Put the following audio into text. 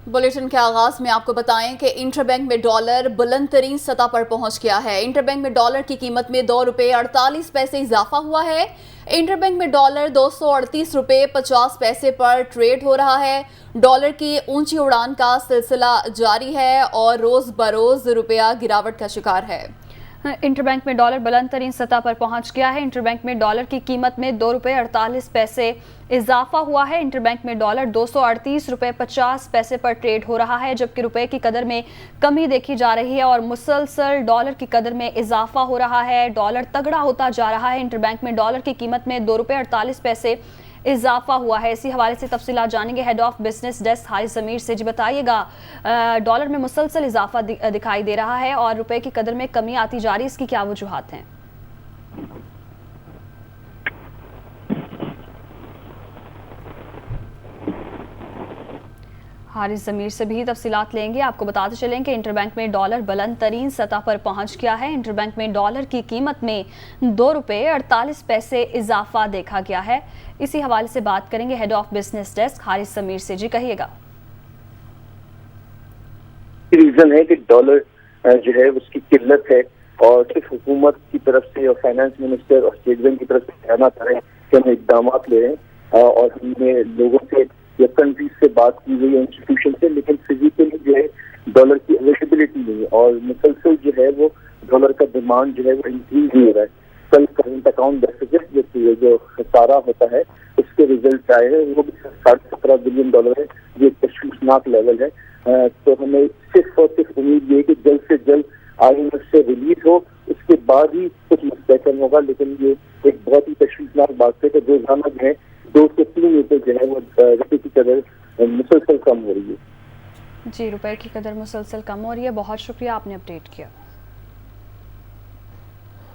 Bulletin के आगाज में आपको बताएं कि इंटरबैंक में डॉलर बुलंद तरीन सतह पर पहुंच गया है। इंटरबैंक में डॉलर की कीमत में ₹2.48 इजाफा हुआ है। इंटरबैंक में डॉलर ₹238.50 पर ट्रेड हो रहा है। डॉलर की ऊंची उड़ान का सिलसिला जारी है और रोज बरोज रुपया गिरावट का शिकार है। इंटरबैंक में डॉलर बुलंद तरीन सतह पर पहुंच गया है। इंटरबैंक में डॉलर की कीमत में ₹2.48 इजाफा हुआ है। इंटरबैंक में डॉलर ₹238.50 पर ट्रेड हो रहा है, जबकि रुपए की कदर में कमी देखी जा रही है और मुसलसल डॉलर की कदर में इजाफा हो रहा है। डॉलर तगड़ा होता जा रहा है। इंटरबैंक में डॉलर की कीमत में ₹2.48 इजाफा हुआ है। इसी हवाले से तफसीलात जानेंगे head of business desk Haris Zameer से। जी बताइएगा, डॉलर में मुसलसल इजाफा दिखाई दे रहा है और रुपए की कदर में कमी आती जा रही है, इसकी क्या वजूहात हैं? हारिस ज़मीर से भी तफसीलात लेंगे। आपको बताते चलें कि इंटरबैंक में डॉलर बुलंद तरीन सतह पर पहुंच गया है। इंटरबैंक में डॉलर की कीमत में ₹2.48 इजाफा देखा गया है। इसी हवाले से बात करेंगे head of business desk Haris Zameer से। जी कहिएगा। रीजन है कि डॉलर जो है उसकी किल्लत है और सिर्फ हुकूमत की तरफ से और फाइनेंस मिनिस्टर और स्टेट बैंक की तरफ से कहना चाह रहे हैं कि हम इकदाम ले रहे हैं और हमने लोगों से या कंट्रीज से बात की गई है, इंस्टीट्यूशन से, लेकिन फिजिकली जो है डॉलर की अवेलेबिलिटी नहीं है और मुसलसल जो है वो डॉलर का डिमांड जो है वो इंक्रीज नहीं हो रहा है। कल करंट अकाउंट डेफिसिट जो खसारा होता है उसके रिजल्ट आए हैं, वो भी $17 बिलियन है, ये तशवीशनाक लेवल है। तो हमें सिर्फ और सिर्फ उम्मीद ये कि जल्द से जल्द IMF से रिलीज हो, उसके बाद ही कुछ मुस्तहकम होगा। लेकिन ये एक बहुत ही तशवीशनाक बात है कि रोजाना जो है 2 से 3 रुपए जो है वो रुपये की कदर मुसलसल कम हो रही है। जी, रुपए की कदर मुसलसल कम हो रही है। बहुत शुक्रिया, आपने अपडेट किया।